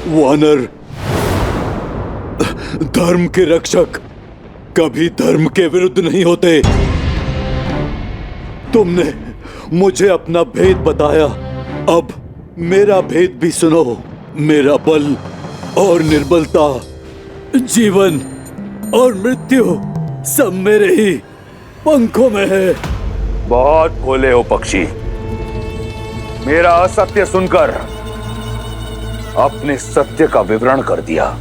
वानर धर्म के रक्षक कभी धर्म के विरुद्ध नहीं होते। तुमने मुझे अपना भेद बताया, अब मेरा भेद भी सुनो। मेरा बल और निर्बलता, जीवन और मृत्यु सब मेरे ही पंखों में है। बहुत भोले हो पक्षी। मेरा असत्य सुनकर अपने सत्य का विवरण कर दिया।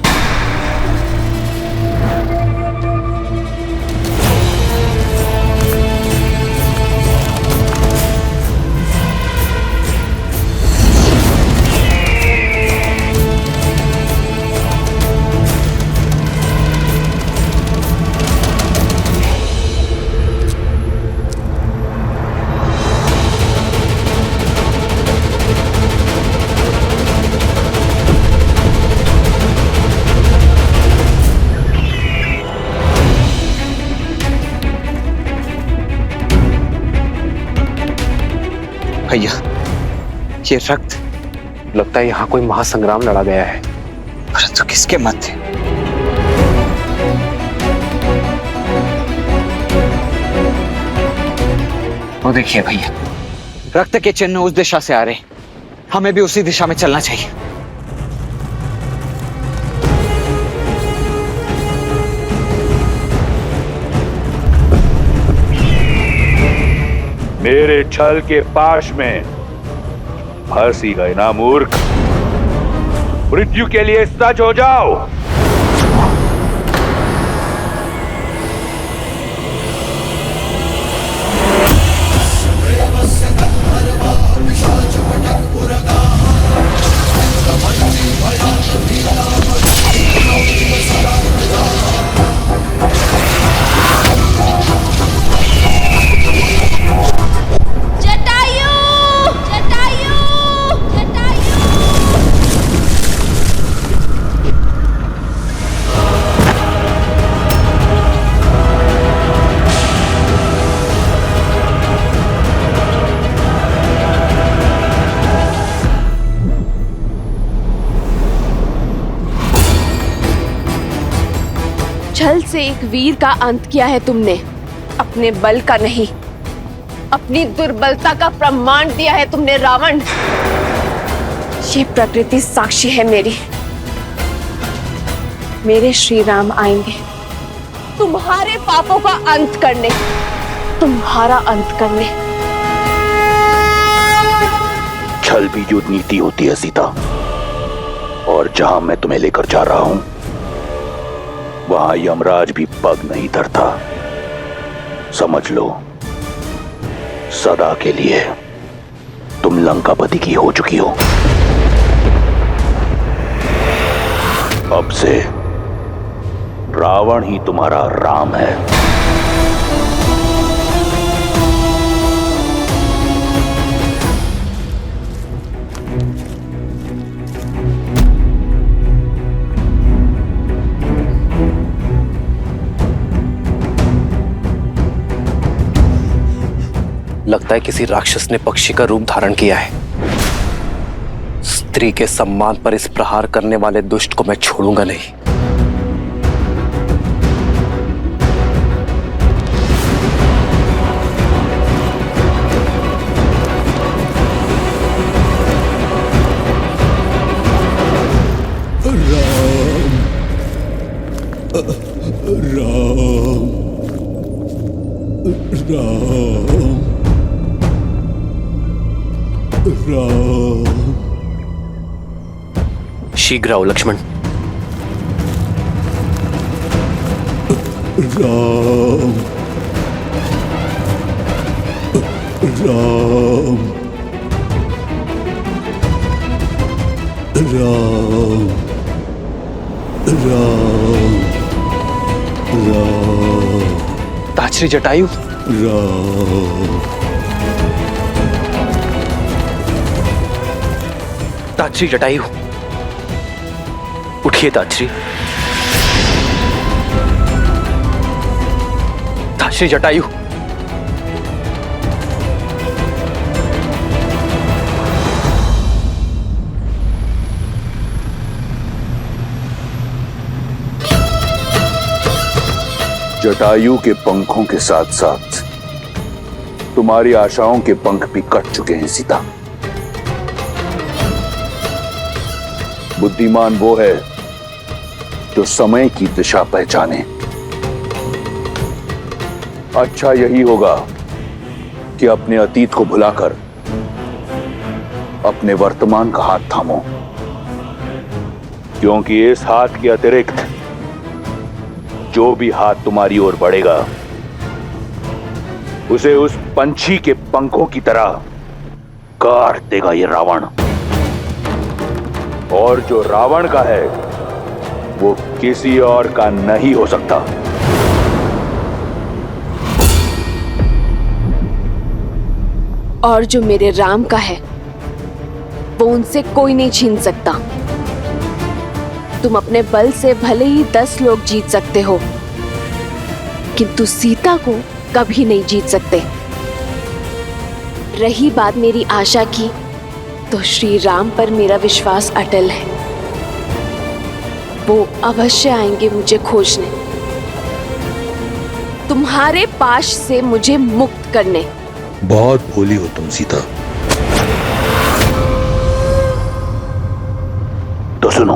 भैया, ये रक्त, लगता है यहाँ कोई महासंग्राम लड़ा गया है, परंतु किसके मध्य? वो देखिए भैया, रक्त के चिन्ह उस दिशा से आ रहे, हमें भी उसी दिशा में चलना चाहिए। मेरे छल के पाश में फंसी गए ना मूर्ख। मृत्यु के लिए सच हो जाओ। छल से एक वीर का अंत किया है तुमने, अपने बल का नहीं, अपनी दुर्बलता का प्रमाण दिया है तुमने रावण। ये प्रकृति साक्षी है मेरी। मेरे श्री राम आएंगे तुम्हारे पापों का अंत करने, तुम्हारा अंत करने। छल भी युद्ध नीति होती है सीता, और जहां मैं तुम्हें लेकर जा रहा हूं वहां यमराज भी पग नहीं धरता। समझ लो, सदा के लिए तुम लंकापति की हो चुकी हो। अब से रावण ही तुम्हारा राम है। लगता है किसी राक्षस ने पक्षी का रूप धारण किया है। स्त्री के सम्मान पर इस प्रहार करने वाले दुष्ट को मैं छोड़ूंगा नहीं। शीघ्र आओ लक्ष्मण। राम राम राम राम राम। ताछरी जटायु। राम ताछरी जटायु, उठिए ताछरी। ताछरी जटायु, जटायु के पंखों के साथ साथ तुम्हारी आशाओं के पंख भी कट चुके हैं सीता। बुद्धिमान वो है जो समय की दिशा पहचाने। अच्छा यही होगा कि अपने अतीत को भुलाकर अपने वर्तमान का हाथ थामो, क्योंकि इस हाथ के अतिरिक्त जो भी हाथ तुम्हारी ओर बढ़ेगा उसे उस पंछी के पंखों की तरह काट देगा ये रावण। और जो रावण का है वो किसी और का नहीं हो सकता। और जो मेरे राम का है वो उनसे कोई नहीं छीन सकता। तुम अपने बल से भले ही 10 लोग जीत सकते हो, किंतु सीता को कभी नहीं जीत सकते। रही बात मेरी आशा की, तो श्री राम पर मेरा विश्वास अटल है। वो अवश्य आएंगे मुझे खोजने, तुम्हारे पाश से मुझे मुक्त करने। बहुत भोली हो तुम सीता। तो सुनो,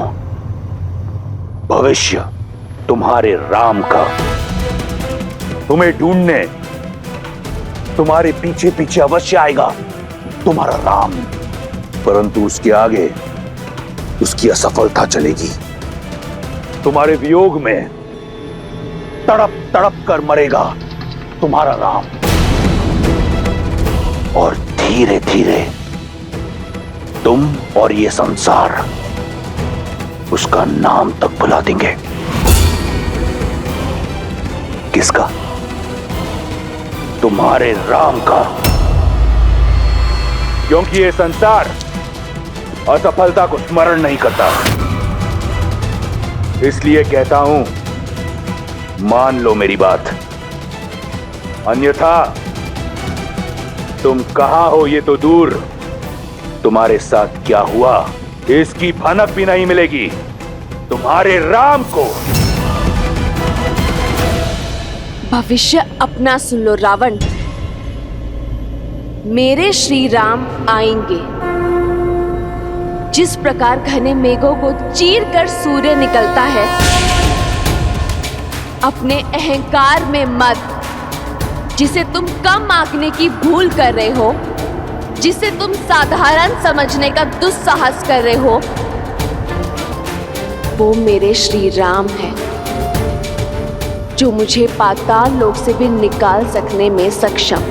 भविष्य तुम्हारे राम का तुम्हें ढूंढने तुम्हारे पीछे पीछे अवश्य आएगा तुम्हारा राम, परंतु उसके आगे उसकी असफलता चलेगी। तुम्हारे वियोग में तड़प तड़प कर मरेगा तुम्हारा राम, और धीरे धीरे तुम और ये संसार उसका नाम तक भुला देंगे। किसका? तुम्हारे राम का। क्योंकि ये संसार असफलता को स्मरण नहीं करता। इसलिए कहता हूं, मान लो मेरी बात, अन्यथा तुम कहां हो ये तो दूर, तुम्हारे साथ क्या हुआ इसकी भनक भी नहीं मिलेगी तुम्हारे राम को। भविष्य अपना सुन लो रावण। मेरे श्री राम आएंगे। जिस प्रकार घने मेघों को चीर कर सूर्य निकलता है, अपने अहंकार में मत, जिसे तुम कम आंकने की भूल कर रहे हो, जिसे तुम साधारण समझने का दुस्साहस कर रहे हो, वो मेरे श्री राम है, जो मुझे पाताल लोक से भी निकाल सकने में सक्षम।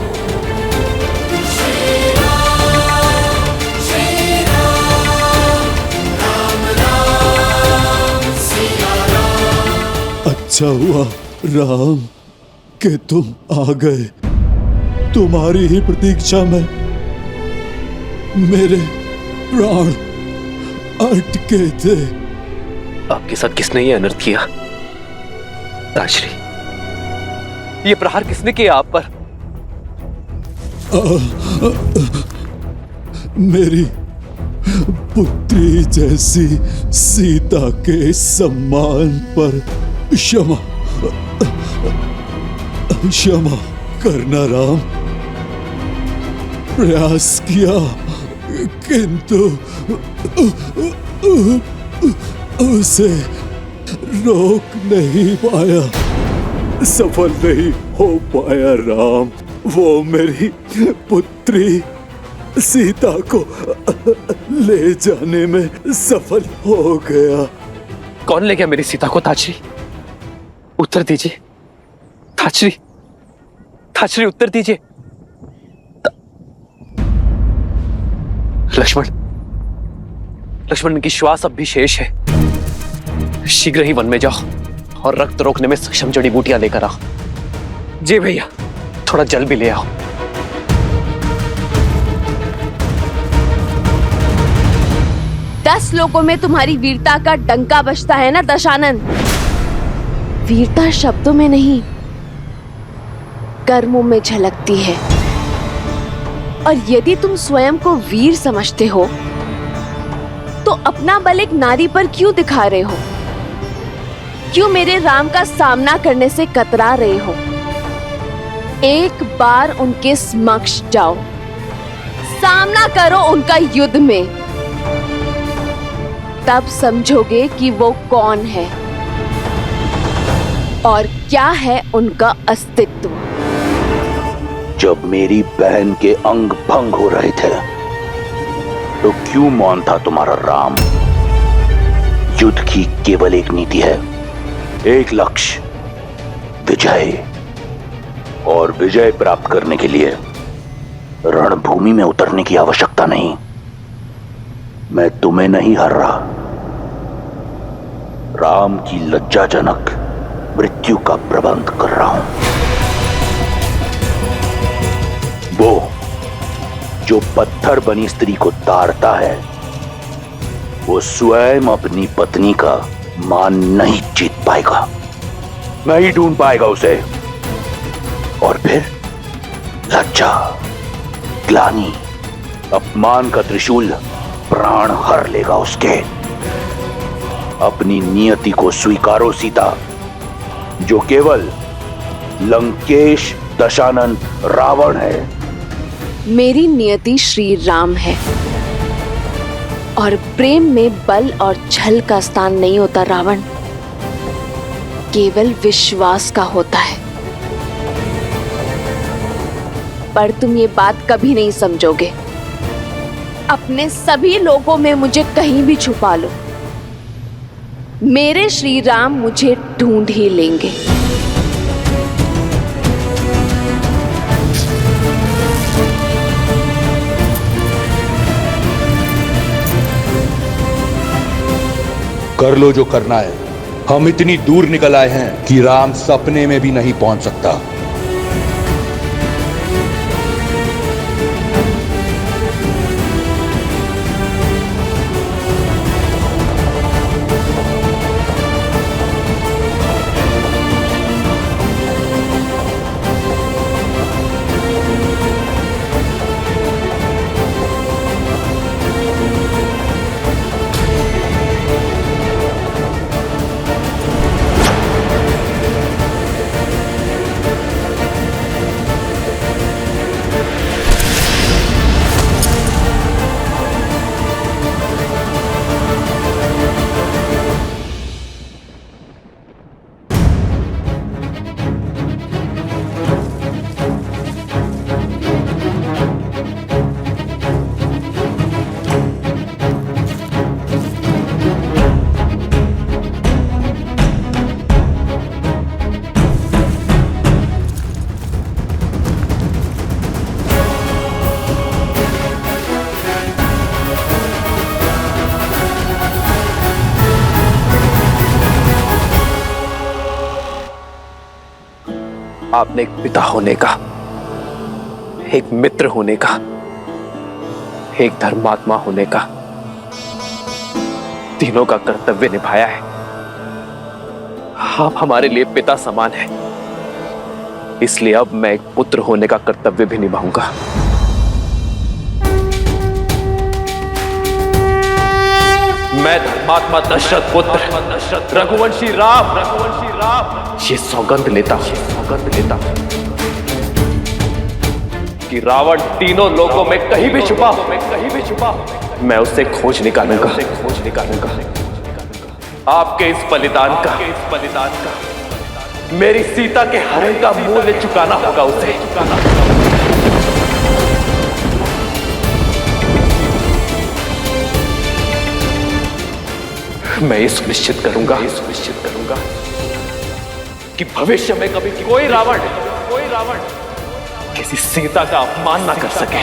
अच्छा हुआ राम कि तुम आ गए। तुम्हारी ही प्रतीक्षा में मेरे प्राण अटके थे। आपके साथ किसने ये अनर्थ किया? ताजश्री, ये प्रहार किसने किया आप पर? मेरी पुत्री जैसी सीता के सम्मान पर क्षमा करना राम। प्रयास किया किंतु उसे रोक नहीं पाया, सफल नहीं हो पाया राम। वो मेरी पुत्री सीता को ले जाने में सफल हो गया। कौन ले गया मेरी सीता को? ताजश्री, उत्तर दीजिए। ताजश्री, ताजश्री उत्तर दीजिए। लक्ष्मण, लक्ष्मण की श्वास अब भी शेष है। शीघ्र ही वन में जाओ और रक्त रोकने में सक्षम जड़ी बूटियां लेकर आओ। जी भैया, थोड़ा जल भी ले आओ। दस लोगों में तुम्हारी वीरता का डंका बजता है ना दशानन। वीरता शब्दों में नहीं, कर्मों में झलकती है। और यदि तुम स्वयं को वीर समझते हो तो अपना बल एक नारी पर क्यों दिखा रहे हो? क्यों मेरे राम का सामना करने से कतरा रहे हो? एक बार उनके समक्ष जाओ, सामना करो उनका युद्ध में, तब समझोगे कि वो कौन है और क्या है उनका अस्तित्व। जब मेरी बहन के अंग भंग हो रहे थे तो क्यों मौन था तुम्हारा राम? युद्ध की केवल एक नीति है, एक लक्ष्य, विजय। और विजय प्राप्त करने के लिए रणभूमि में उतरने की आवश्यकता नहीं। मैं तुम्हें नहीं हर रहा, राम की लज्जाजनक मृत्यु का प्रबंध कर रहा हूं। वो जो पत्थर बनी स्त्री को ताड़ता है, वो स्वयं अपनी पत्नी का मान नहीं जीत पाएगा, नहीं ढूंढ पाएगा उसे। और फिर लज्जा, ग्लानि, अपमान का त्रिशूल प्राण हर लेगा उसके। अपनी नियति को स्वीकारो सीता, जो केवल लंकेश दशानन रावण है। मेरी नियति श्री राम है और प्रेम में बल और छल का स्थान नहीं होता रावण, केवल विश्वास का होता है। पर तुम ये बात कभी नहीं समझोगे। अपने सभी लोगों में मुझे कहीं भी छुपा लो, मेरे श्री राम मुझे ढूंढ ही लेंगे। कर लो जो करना है। हम इतनी दूर निकल आए हैं कि राम सपने में भी नहीं पहुंच सकता। आपने एक पिता होने का, एक मित्र होने का, एक धर्मात्मा होने का, तीनों का कर्तव्य निभाया है। आप हमारे लिए पिता समान हैं, इसलिए अब मैं एक पुत्र होने का कर्तव्य भी निभाऊंगा। मैं धर्मात्मा दशरथ पुत्र रघुवंशी राम ये सौगंध लेता हूं कि रावण तीनों लोगों में कहीं भी छुपा हो, मैं उसे खोज निकालूंगा। आपके इस बलिदान का मेरी सीता के हरण का मूल्य चुकाना होगा उसे। मैं ये सुनिश्चित करूंगा कि भविष्य में कभी कोई रावण किसी सीता का अपमान ना कर सके।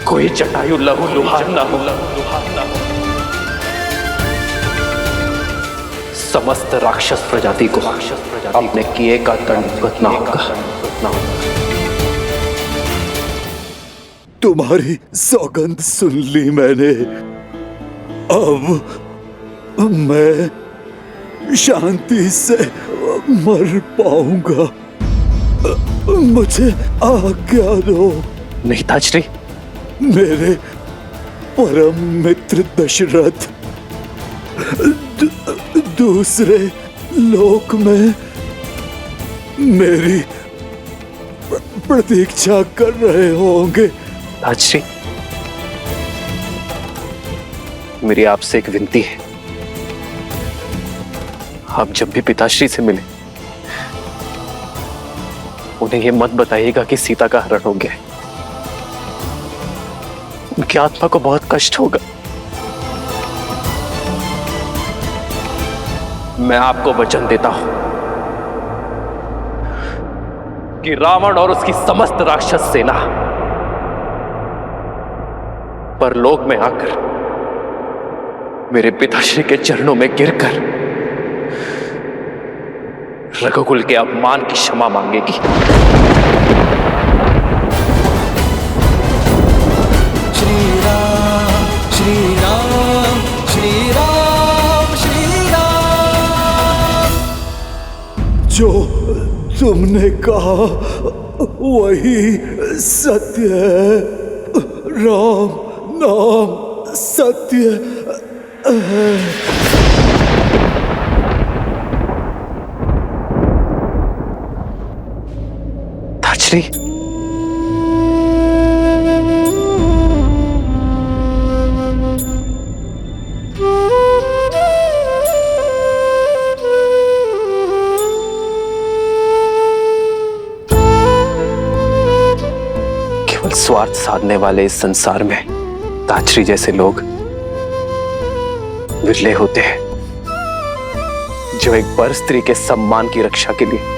कोई जटायु लहू लुहार ना हो। समस्त राक्षस प्रजाति को अपने किए का दंड भुगतना होगा। तुम्हारी सौगंध सुन ली मैंने। अब मैं शांति से मर पाऊंगा। मुझे आज्ञा दो। नहीं ताजरी, परम मित्र दशरथ दूसरे लोक में मेरी प्रतीक्षा कर रहे होंगे। ताजश्री, मेरी आपसे एक विनती है। आप जब भी पिताश्री से मिले उन्हें यह मत बताइएगा कि सीता का हरण हो गया है। उनकी आत्मा को बहुत कष्ट होगा। मैं आपको वचन देता हूं कि रावण और उसकी समस्त राक्षस सेना परलोक में आकर मेरे पिताश्री के चरणों में गिरकर रघुकुल के अपमान की क्षमा मांगेगी। श्री राम श्री राम श्री राम श्री राम। जो तुमने कहा वही सत्य है। राम नाम सत्य है। ताजश्री, केवल स्वार्थ साधने वाले इस संसार में ताजश्री जैसे लोग विरले होते हैं, जो एक पर स्त्री के सम्मान की रक्षा के लिए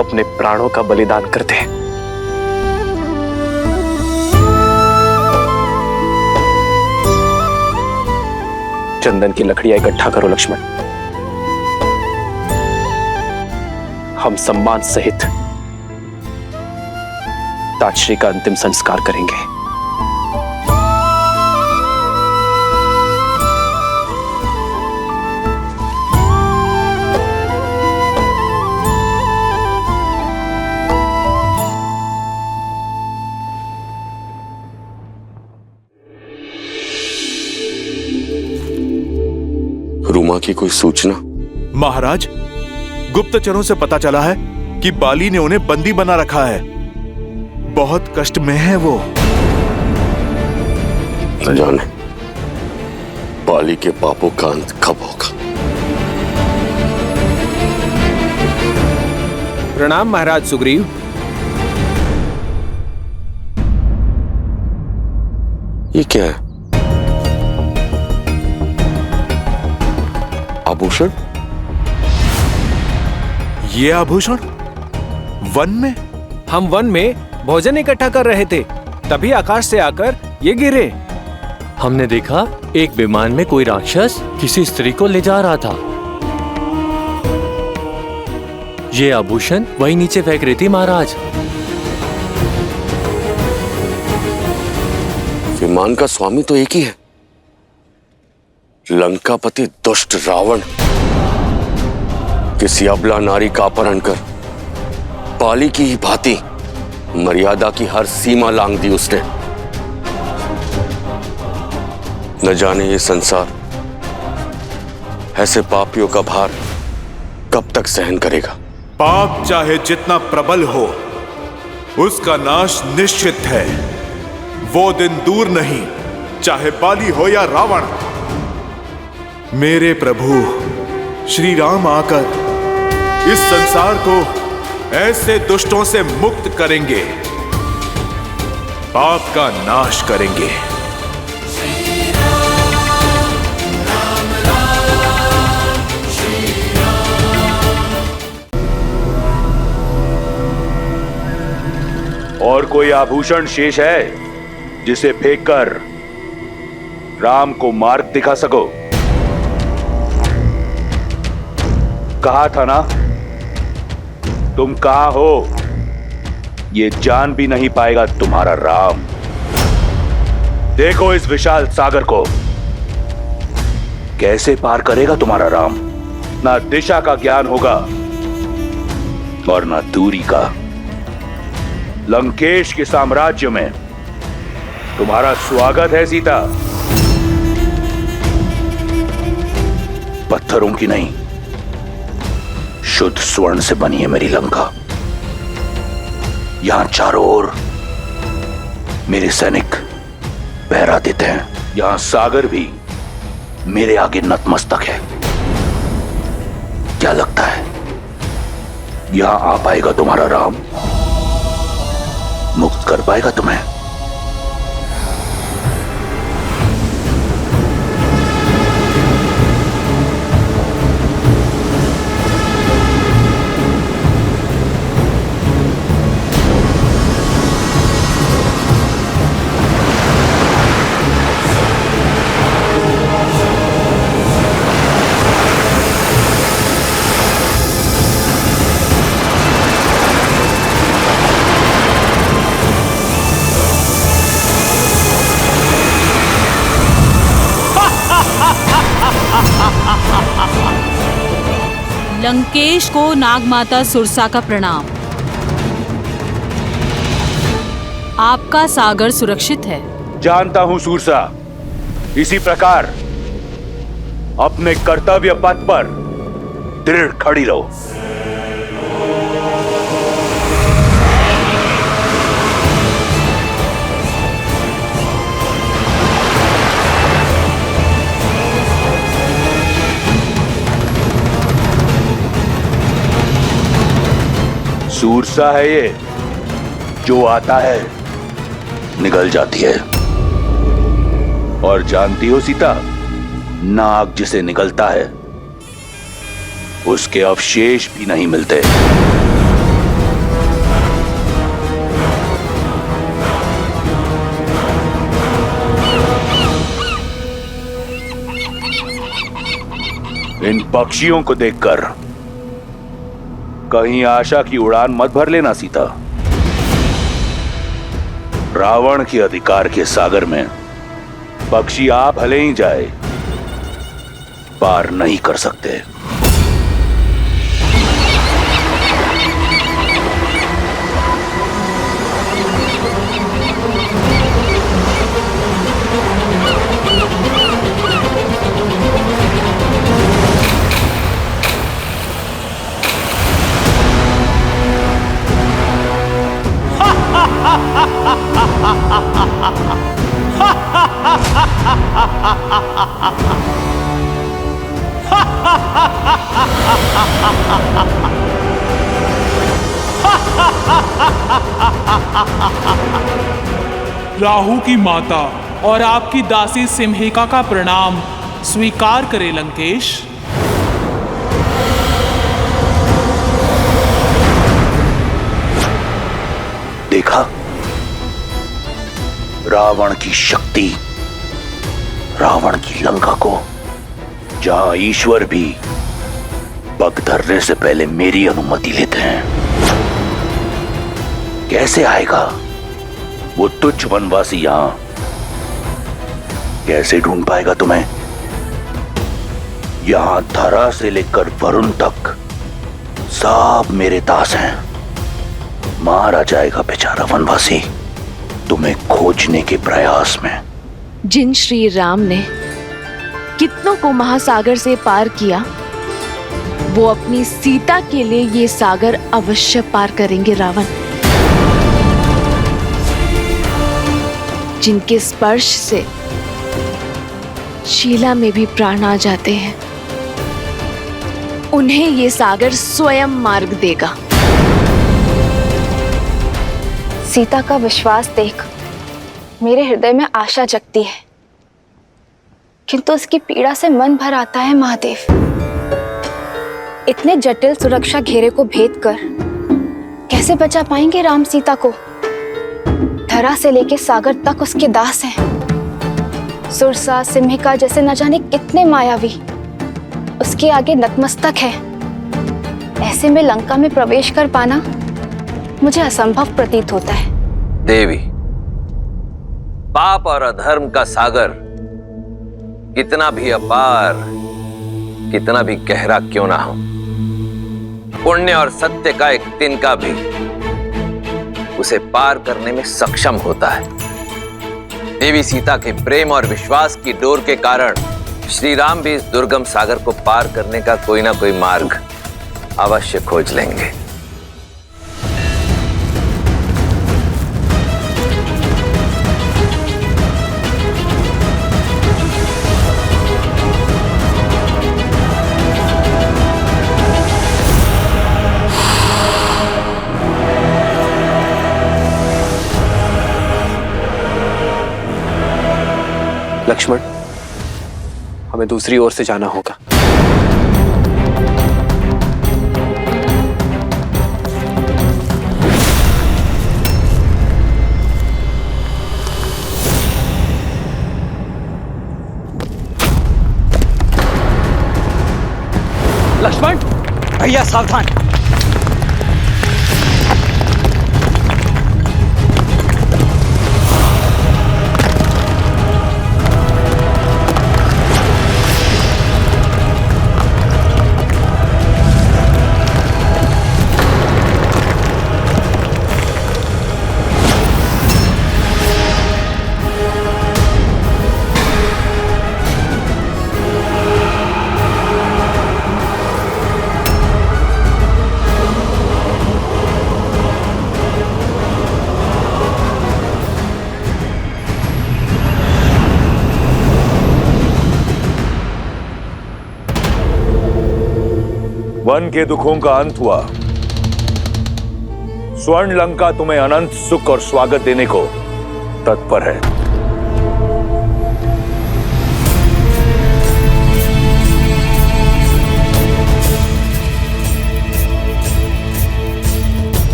अपने प्राणों का बलिदान करते हैं। चंदन की लकड़ियां इकट्ठा करो लक्ष्मण। हम सम्मान सहित ताजश्री का अंतिम संस्कार करेंगे। रुमा की कोई सूचना? महाराज, गुप्तचरों से पता चला है कि बाली ने उन्हें बंदी बना रखा है। बहुत कष्ट में है वो। न जाने बाली के पापों का अंत कब होगा। प्रणाम महाराज सुग्रीव। ये क्या है? आभूषण? ये आभूषण वन में? हम वन में भोजन इकट्ठा कर रहे थे, तभी आकाश से आकर ये गिरे। हमने देखा एक विमान में कोई राक्षस किसी स्त्री को ले जा रहा था। ये आभूषण वही नीचे फेंक रही थी महाराज। विमान का स्वामी तो एक ही है, लंकापति दुष्ट रावण। किसी अबला नारी का अपहरण कर बाली की ही भांति मर्यादा की हर सीमा लांघ दी उसने। न जाने ये संसार ऐसे पापियों का भार कब तक सहन करेगा। पाप चाहे जितना प्रबल हो, उसका नाश निश्चित है। वो दिन दूर नहीं, चाहे बाली हो या रावण। मेरे प्रभु श्री राम आकर इस संसार को ऐसे दुष्टों से मुक्त करेंगे, पाप का नाश करेंगे। और कोई आभूषण शेष है जिसे फेंककर राम को मार्ग दिखा सको? कहा था ना, तुम कहां हो ये जान भी नहीं पाएगा तुम्हारा राम। देखो इस विशाल सागर को कैसे पार करेगा तुम्हारा राम। ना दिशा का ज्ञान होगा और ना दूरी का। लंकेश के साम्राज्य में तुम्हारा स्वागत है सीता। पत्थरों की नहीं, शुद्ध स्वर्ण से बनी है मेरी लंका। यहां चारों ओर मेरे सैनिक पहरा देते हैं। यहां सागर भी मेरे आगे नतमस्तक है। क्या लगता है यहां आ पाएगा तुम्हारा राम? मुक्त कर पाएगा तुम्हें? लंकेश को नागमाता सुरसा का प्रणाम। आपका सागर सुरक्षित है। जानता हूं सुरसा। इसी प्रकार अपने कर्तव्य पथ पर दृढ़ खड़ी रहो। सूरसा है ये, जो आता है निगल जाती है। और जानती हो सीता, नाग जिसे निगलता है उसके अवशेष भी नहीं मिलते। इन पक्षियों को देखकर कहीं आशा की उड़ान मत भर लेना सीता। रावण के अधिकार के सागर में पक्षी आप भले ही जाए, पार नहीं कर सकते। राहु की माता और आपकी दासी सिम्हिका का प्रणाम स्वीकार करे लंकेश। देखा रावण की शक्ति, रावण की लंका को, जहां ईश्वर भी पग धरने से पहले मेरी अनुमति लेते हैं। कैसे आएगा वो तुच्छ वनवासी यहां? कैसे ढूंढ पाएगा तुम्हें? यहां धरा से लेकर वरुण तक सब मेरे दास हैं। मारा जाएगा बेचारा वनवासी तुम्हें खोजने के प्रयास में। जिन श्री राम ने कितनों को महासागर से पार किया, वो अपनी सीता के लिए ये सागर अवश्य पार करेंगे रावण। जिनके स्पर्श से शीला में भी प्राण आ जाते हैं, उन्हें ये सागर स्वयं मार्ग देगा। सीता का विश्वास देख मेरे हृदय में आशा जगती है, किंतु उसकी पीड़ा से मन भर आता है महादेव। इतने जटिल सुरक्षा घेरे को भेद कर कैसे बचा पाएंगे राम सीता को? धरा से लेके सागर तक उसके दास हैं। सुरसा, सिम्हिका जैसे न जाने कितने मायावी उसके आगे नतमस्तक है। ऐसे में लंका में प्रवेश कर पाना मुझे असंभव प्रतीत होता है। देवी, पाप और अधर्म का सागर कितना भी अपार, कितना भी गहरा क्यों ना हो, पुण्य और सत्य का एक तिनका भी उसे पार करने में सक्षम होता है। देवी सीता के प्रेम और विश्वास की डोर के कारण श्री राम भी इस दुर्गम सागर को पार करने का कोई ना कोई मार्ग अवश्य खोज लेंगे। लक्ष्मण, हमें दूसरी ओर से जाना होगा। लक्ष्मण, भैया सावधान। वन के दुखों का अंत हुआ। स्वर्ण लंका तुम्हें अनंत सुख और स्वागत देने को तत्पर है।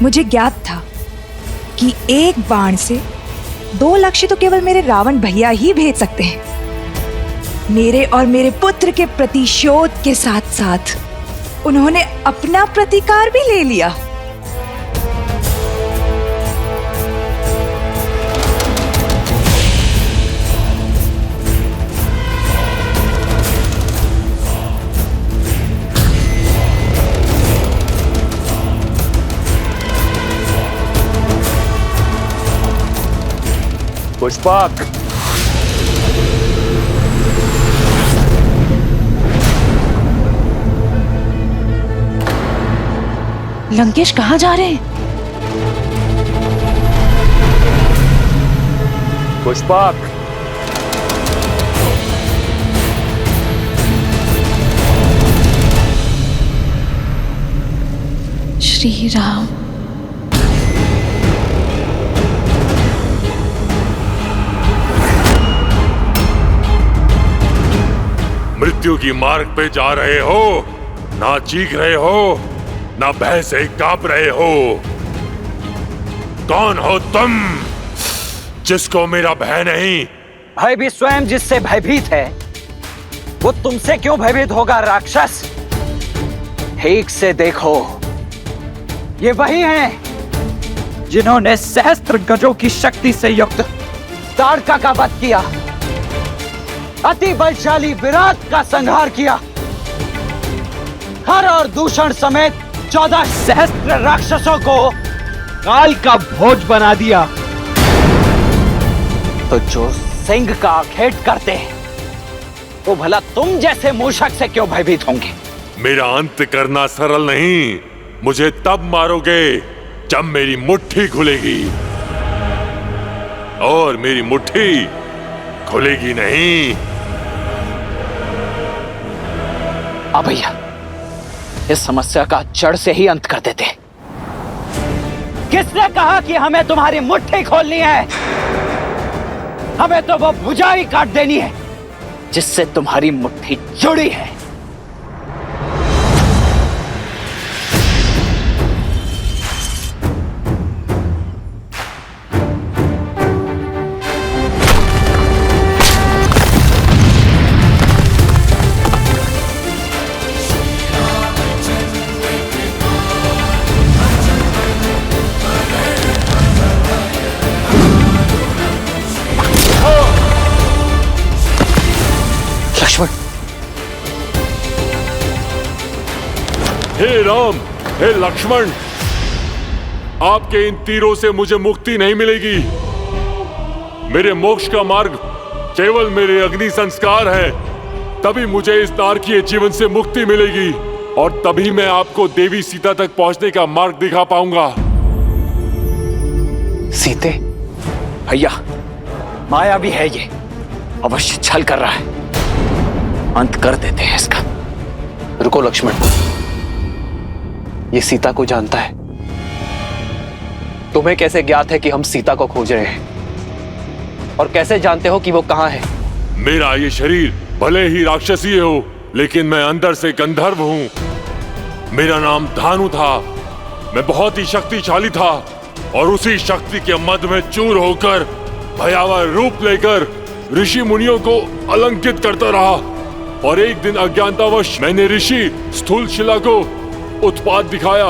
मुझे ज्ञात था कि एक बाण से 2 लक्ष्य तो केवल मेरे रावण भैया ही भेज सकते हैं। मेरे और मेरे पुत्र के प्रतिशोध के साथ साथ उन्होंने अपना प्रतिकार भी ले लिया। पुष्पक, लंकेश कहाँ जा रहे हैं? पुष्पक, श्री राम। मृत्यु की मार्ग पे जा रहे हो, ना चीख रहे हो, ना भय से कांप रहे हो। कौन हो तुम जिसको मेरा भय नहीं? भय भी स्वयं जिससे भयभीत है, वो तुमसे क्यों भयभीत होगा राक्षस? ठीक से देखो, ये वही हैं जिन्होंने सहस्त्र गजों की शक्ति से युक्त ताड़का का वध किया, अति बलशाली विराट का संहार किया, हर और दूषण समेत 14 सहस्त्र राक्षसों को काल का भोज बना दिया। तो जो सिंह का आखेट करते हैं, वो भला तुम जैसे मूषक से क्यों भयभीत होंगे? मेरा अंत करना सरल नहीं। मुझे तब मारोगे जब मेरी मुट्ठी खुलेगी, और मेरी मुट्ठी खुलेगी नहीं। भैया, इस समस्या का जड़ से ही अंत कर देते। किसने कहा कि हमें तुम्हारी मुट्ठी खोलनी है? हमें तो वो भुजा ही काट देनी है जिससे तुम्हारी मुट्ठी जुड़ी है। हे राम, हे लक्ष्मण, आपके इन तीरों से मुझे मुक्ति नहीं मिलेगी। मेरे मोक्ष का मार्ग केवल मेरे अग्नि संस्कार है। तभी मुझे इस नारकीय जीवन से मुक्ति मिलेगी और तभी मैं आपको देवी सीता तक पहुंचने का मार्ग दिखा पाऊंगा। सीते भैया, मायावी है ये, अवश्य छल कर रहा है। अंत कर देते हैं इसका। रुको लक्ष्मण, ये सीता को जानता है। तुम्हें कैसे ज्ञात है कि हम सीता को खोज रहे हैं? और कैसे जानते हो कि वो कहां है? मेरा ये शरीर भले ही राक्षसी हो, लेकिन मैं अंदर से गंधर्व हूं। मेरा नाम धानु था। मैं बहुत ही शक्तिशाली था और उसी शक्ति के मद में चूर होकर भयावह रूप लेकर ऋषि मुनियों को अलंकित करता रहा। और एक दिन अज्ञानतावश मैंने ऋषि स्थूलशिला को उत्पात दिखाया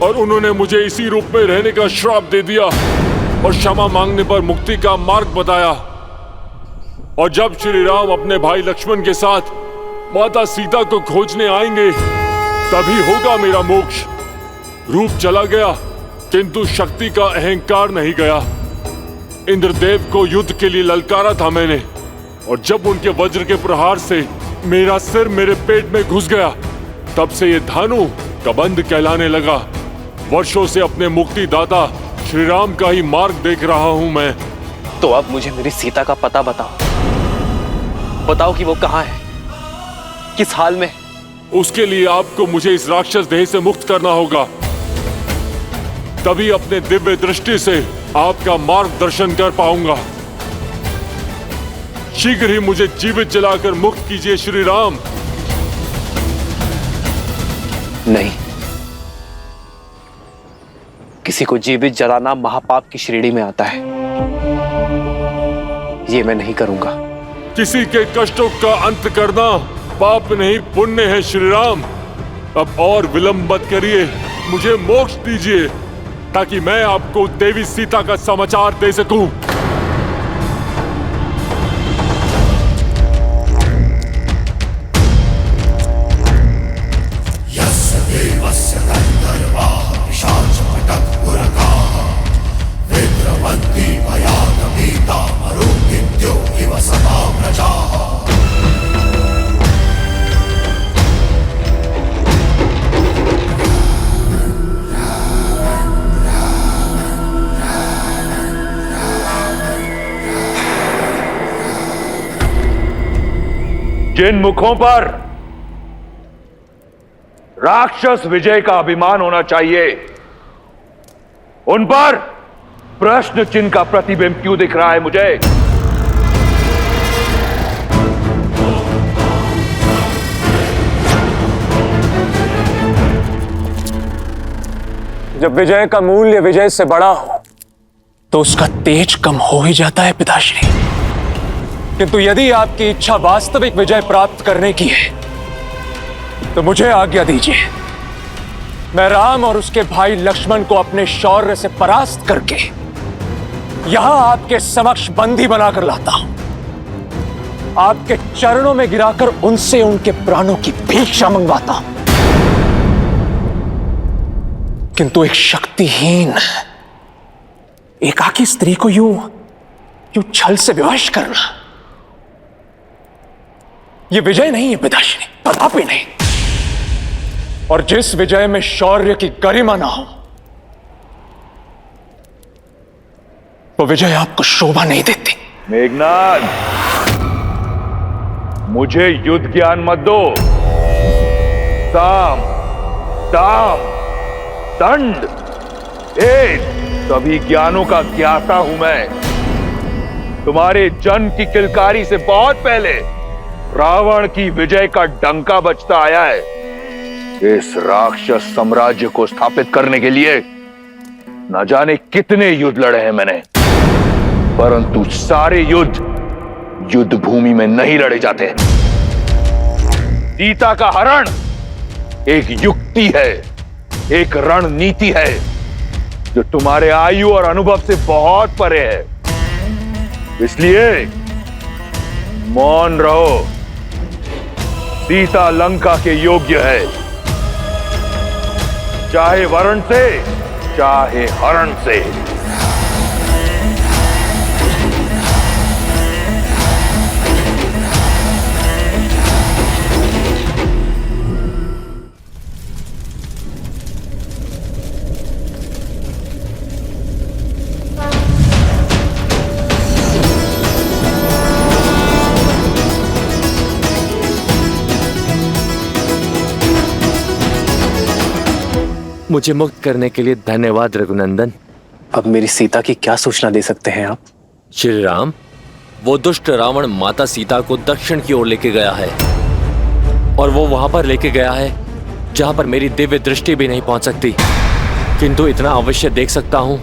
और उन्होंने मुझे इसी रूप में रहने का श्राप दे दिया और क्षमा मांगने पर मुक्ति का मार्ग बताया। और जब श्री राम अपने भाई लक्ष्मण के साथ माता सीता को खोजने आएंगे, तभी होगा मेरा मोक्ष। रूप चला गया किंतु शक्ति का अहंकार नहीं गया। इंद्रदेव को युद्ध के लिए ललकारा था मैंने, और जब उनके वज्र के प्रहार से मेरा सिर मेरे पेट में घुस गया, तब से ये धानु कबंध कहलाने लगा। वर्षों से अपने मुक्तिदाता श्री राम का ही मार्ग देख रहा हूं मैं। तो अब मुझे मेरी सीता का पता बताओ। बताओ कि वो कहां है, किस हाल में। उसके लिए आपको मुझे इस राक्षस देह से मुक्त करना होगा। तभी अपने दिव्य दृष्टि से आपका मार्गदर्शन कर पाऊंगा। शीघ्र ही मुझे जीवित जलाकर मुक्त कीजिए श्री राम। नहीं, किसी को जीवित जलाना महापाप की श्रेणी में आता है। ये मैं नहीं करूंगा। किसी के कष्टों का अंत करना पाप नहीं पुण्य है श्री राम। अब और विलंब मत करिए, मुझे मोक्ष दीजिए ताकि मैं आपको देवी सीता का समाचार दे सकूं। जिन मुखों पर राक्षस विजय का अभिमान होना चाहिए, उन पर प्रश्न चिन्ह का प्रतिबिंब क्यों दिख रहा है मुझे? जब विजय का मूल्य विजय से बड़ा हो तो उसका तेज कम हो ही जाता है पिताश्री। किंतु यदि आपकी इच्छा वास्तविक विजय प्राप्त करने की है तो मुझे आज्ञा दीजिए। मैं राम और उसके भाई लक्ष्मण को अपने शौर्य से परास्त करके यहां आपके समक्ष बंदी बनाकर लाता हूं। आपके चरणों में गिराकर उनसे उनके प्राणों की भिक्षा मंगवाता हूं। किंतु एक शक्तिहीन एकाकी स्त्री को यूं छल से विवश करना, यह विजय नहीं है पिताश्री, कदापि नहीं। और जिस विजय में शौर्य की गरिमा ना हो, वो विजय आपको शोभा नहीं देती। मेघनाद, मुझे युद्ध ज्ञान मत दो। साम, दाम, दंड, एक सभी ज्ञानों का ज्ञाता हूं मैं। तुम्हारे जन्म की किलकारी से बहुत पहले रावण की विजय का डंका बजता आया है। इस राक्षस साम्राज्य को स्थापित करने के लिए न जाने कितने युद्ध लड़े हैं मैंने, परंतु सारे युद्ध युद्ध भूमि में नहीं लड़े जाते। सीता का हरण एक युक्ति है, एक रणनीति है जो तुम्हारे आयु और अनुभव से बहुत परे है। इसलिए मौन रहो। सीता लंका के योग्य है। चाहे वरण से चाहे हरण से। मुझे मुक्त करने के लिए धन्यवाद रघुनंदन। अब मेरी सीता की क्या सूचना दे सकते हैं आप? श्री राम, वो दुष्ट रावण माता सीता को दक्षिण की ओर लेके गया है और वो वहां पर लेके गया है जहां पर मेरी दिव्य दृष्टि भी नहीं पहुंच सकती। किंतु इतना अवश्य देख सकता हूं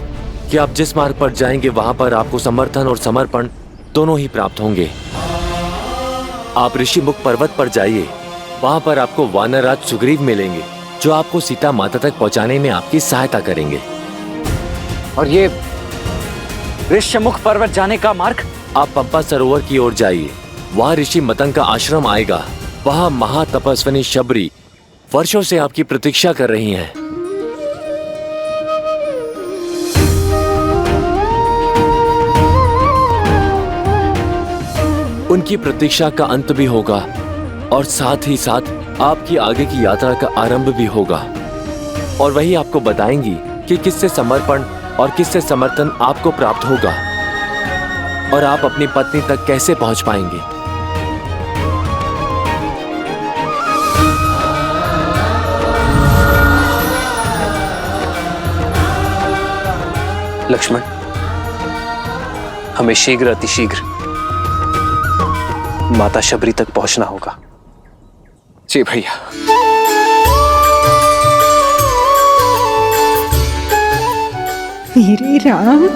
कि आप जिस मार्ग पर जाएंगे वहां पर आपको समर्थन और समर्पण दोनों ही प्राप्त होंगे। आप ऋषिमुख पर्वत पर जाइए, वहां पर आपको वानरराज सुग्रीव मिलेंगे जो आपको सीता माता तक पहुंचाने में आपकी सहायता करेंगे। और ये ऋषिमुख पर्वत जाने का मार्ग? आप पंपा सरोवर की ओर जाइए, वहां ऋषि मतंग का आश्रम आएगा। वहां महातपस्विनी शबरी वर्षों से आपकी प्रतीक्षा कर रही हैं। उनकी प्रतीक्षा का अंत भी होगा और साथ ही साथ आपकी आगे की यात्रा का आरंभ भी होगा। और वही आपको बताएंगी कि किससे समर्पण और किससे समर्थन आपको प्राप्त होगा और आप अपनी पत्नी तक कैसे पहुंच पाएंगे। लक्ष्मण, हमें शीघ्र अतिशीघ्र माता शबरी तक पहुंचना होगा। जी भैया। मेरे राम।